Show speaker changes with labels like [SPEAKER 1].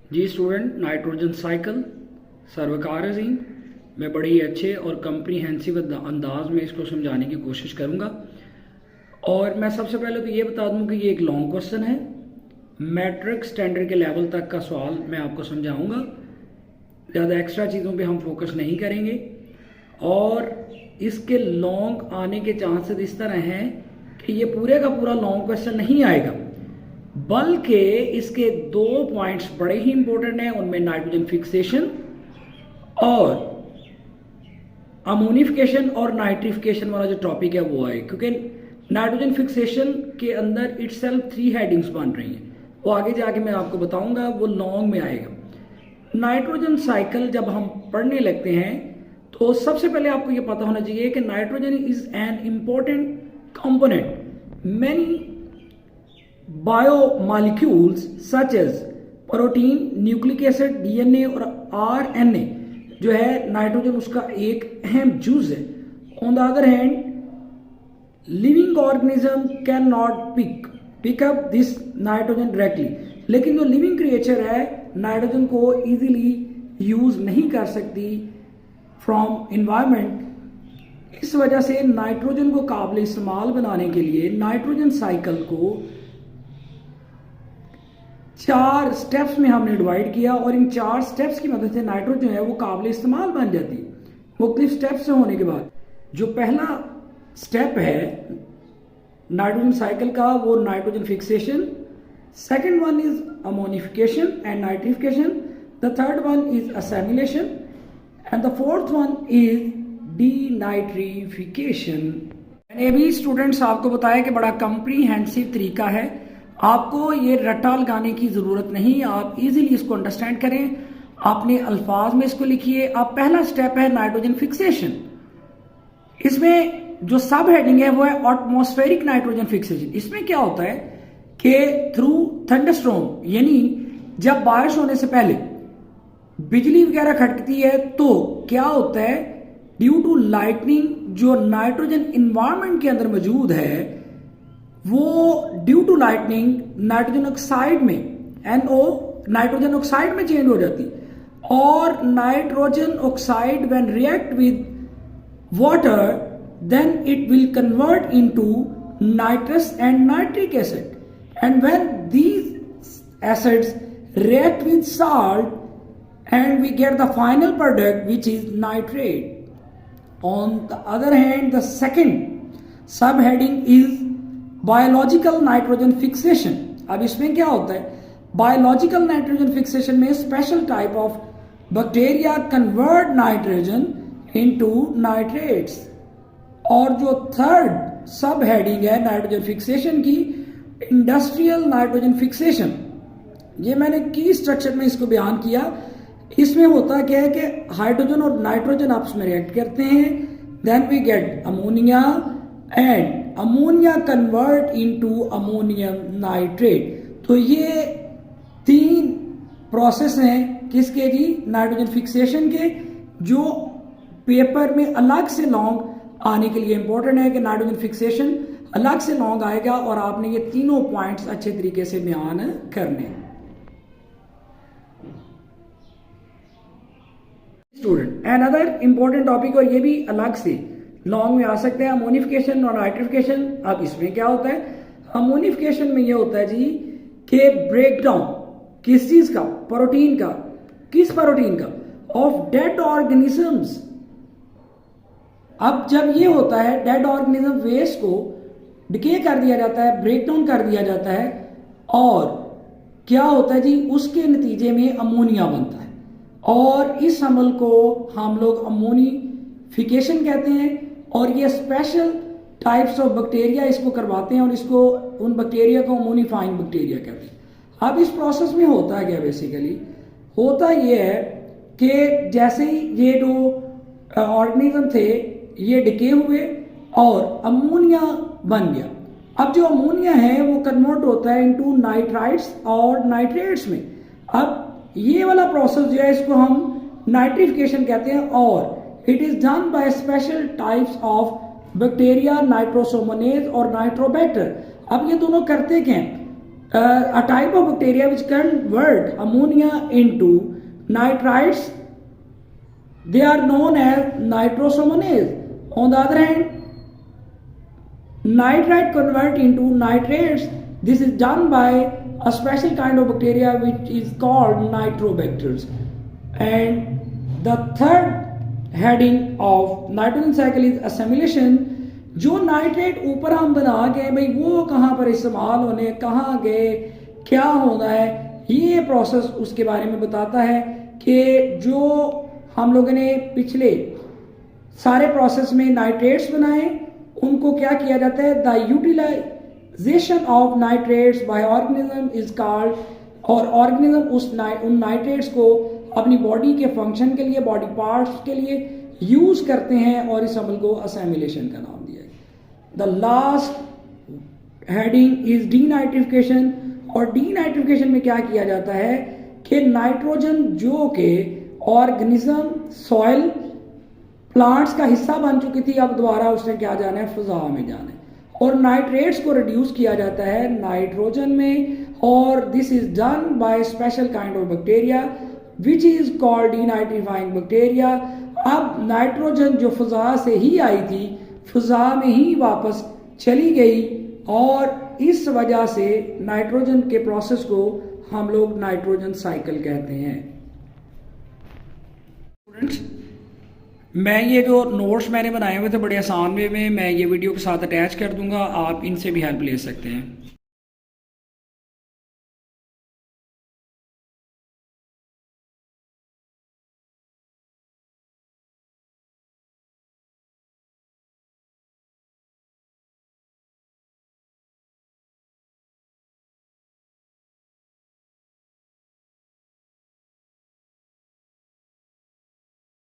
[SPEAKER 1] जी student, nitrogen cycle सर्वकार अजीम मैं बड़े ही अच्छे और कम्प्रीहेंसिव अंदाज में इसको समझाने की कोशिश करूंगा। और मैं सबसे पहले तो ये बता दूं कि ये एक लॉन्ग क्वेश्चन है। मैट्रिक स्टैंडर्ड के लेवल तक का सवाल मैं आपको समझाऊंगा, ज़्यादा एक्स्ट्रा चीज़ों पे हम फोकस नहीं करेंगे। और इसके लॉन्ग आने के चांसेस इस तरह हैं कि ये पूरे का पूरा लॉन्ग क्वेश्चन नहीं आएगा, बल्कि इसके दो पॉइंट्स बड़े ही इंपॉर्टेंट हैं। उनमें नाइट्रोजन फिक्सेशन और अमोनिफिकेशन और नाइट्रिफिकेशन वाला जो टॉपिक है वो आए, क्योंकि नाइट्रोजन फिक्सेशन के अंदर इटसेल्फ 3 हेडिंग्स बन रही हैं। वो आगे जाके मैं आपको बताऊंगा, वो लॉन्ग में आएगा। नाइट्रोजन साइकिल जब हम पढ़ने लगते हैं तो सबसे पहले आपको ये पता होना चाहिए कि nitrogen is an important component many biomolecules such as protein, nucleic acid, DNA और आरएनए जो है नाइट्रोजन उसका एक अहम जुज है। On the other hand living organism can not pick up this nitrogen directly, लेकिन जो लिविंग क्रिएचर है नाइट्रोजन को इजीली यूज नहीं कर सकती फ्रॉम इन्वायरमेंट। इस वजह से नाइट्रोजन को काबिल इस्तेमाल बनाने के लिए नाइट्रोजन साइकिल को 4 स्टेप्स में हमने डिवाइड किया और इन 4 स्टेप्स की मदद से नाइट्रोजन है वो काबिल इस्तेमाल बन जाती है। मुख्तलिफ स्टेप्स होने के बाद जो पहला स्टेप है नाइट्रोजन साइकिल का वो nitrogen fixation, second one is ammonification and nitrification, the third one is assimilation and the fourth one is denitrification. मैंने अभी स्टूडेंट्स आपको बताया कि बड़ा कम्प्रीहेंसिव तरीका है, आपको ये रट्टा लगाने की ज़रूरत नहीं, आप इजीली इसको अंडरस्टैंड करें, अपने अल्फाज में इसको लिखिए। अब पहला स्टेप है नाइट्रोजन फिक्सेशन। इसमें जो सब हेडिंग है वो है एटमॉस्फेरिक नाइट्रोजन फिक्सेशन। इसमें क्या होता है कि थ्रू थंडरस्टॉर्म, यानी जब बारिश होने से पहले बिजली वगैरह खटकती है तो क्या होता है, ड्यू टू लाइटनिंग जो नाइट्रोजन इन्वायरमेंट के अंदर मौजूद है वो due to lightning nitrogen oxide में NO नाइट्रोजन ऑक्साइड में चेंज हो जाती, और nitrogen oxide when react with water then it will convert into nitrous and nitric acid and when these acids react with salt and we get the final product which is nitrate. On the other hand, the second subheading is biological nitrogen fixation. अब इसमें क्या होता है, biological nitrogen fixation में special type of bacteria convert nitrogen into nitrates. और जो third subheading है nitrogen fixation की, industrial nitrogen fixation, ये मैंने की स्ट्रक्चर में इसको बयान किया। इसमें होता क्या है कि हाइड्रोजन और नाइट्रोजन आपस में रिएक्ट करते हैं, then we get ammonia and ammonia convert into ammonium nitrate. तो ये 3 प्रोसेस हैं किसके जी, नाइट्रोजन फिक्सेशन के, जो पेपर में अलग से लॉन्ग आने के लिए इंपॉर्टेंट है कि नाइट्रोजन फिक्सेशन अलग से लॉन्ग आएगा और आपने ये तीनों पॉइंट्स अच्छे तरीके से बयान करने। स्टूडेंट अनदर इंपॉर्टेंट टॉपिक, और ये भी अलग से लॉन्ग में आ सकते हैं, अमोनिफिकेशन और नाइट्रिफिकेशन। अब इसमें क्या होता है, अमोनिफिकेशन में ये होता है जी कि ब्रेकडाउन किस चीज का, प्रोटीन का, किस प्रोटीन का, ऑफ डेड ऑर्गेनिजम्स। अब जब ये होता है डेड ऑर्गेनिज्म वेस्ट को डिके कर दिया जाता है, ब्रेकडाउन कर दिया जाता है, और क्या होता है जी, उसके नतीजे में अमोनिया बनता है, और इस अमल को हम लोग अमोनिफिकेशन कहते हैं। और ये स्पेशल टाइप्स ऑफ बैक्टीरिया इसको करवाते हैं और इसको, उन बैक्टीरिया को अमोनिफाइंग बैक्टीरिया कहते हैं। अब इस प्रोसेस में होता है क्या, बेसिकली होता ये है कि जैसे ही ये जो ऑर्गेनिज्म थे ये डिके हुए और अमोनिया बन गया। अब जो अमोनिया है वो कन्वर्ट होता है इनटू नाइट्राइट्स और नाइट्रेट्स में। अब ये वाला प्रोसेस जो है इसको हम नाइट्रिफिकेशन कहते हैं, और it is done by special types of bacteria, Nitrosomonas और नाइट्रोबैक्टर। अब ये दोनों करते क्या हैं, a type of bacteria which convert ammonia into nitrites, they are known as nitrosomonas. On the other hand, nitrite convert into nitrates. This is done by a special kind of bacteria which is called nitrobacters. And the third heading of nitrogen cycle is assimilation. जो nitrate ऊपर हम बना गए भाई वो कहाँ पर इस्तेमाल होने, कहाँ गए, क्या होना है, ये प्रोसेस उसके बारे में बताता है कि जो हम लोगों ने पिछले सारे प्रोसेस में नाइट्रेट्स बनाए उनको क्या किया जाता है, the utilisation of nitrates by organism is called, और ऑर्गेनिज्म उन नाइट्रेट्स को अपनी बॉडी के फंक्शन के लिए, बॉडी पार्ट्स के लिए यूज करते हैं और इस अमल को असेमिलेशन का नाम दिया है। The last heading is denitrification, और डीनाइट्रिफिकेशन में क्या किया जाता है कि नाइट्रोजन जो के ऑर्गेनिज्म, सॉइल, प्लांट्स का हिस्सा बन चुकी थी, अब दोबारा उसने क्या जाना है, फिजा में जाना है, और नाइट्रेट्स को रिड्यूस किया जाता है नाइट्रोजन में, और this is done by special kind of bacteria which is called denitrifying bacteria. अब नाइट्रोजन जो फिजा से ही आई थी फिजा में ही वापस चली गई, और इस वजह से नाइट्रोजन के प्रोसेस को हम लोग नाइट्रोजन साइकिल कहते हैं। स्टूडेंट्स, मैं ये जो नोट्स मैंने बनाए हुए थे बड़े आसान वे में मैं ये वीडियो के साथ अटैच कर दूंगा, आप इनसे भी हेल्प ले सकते हैं।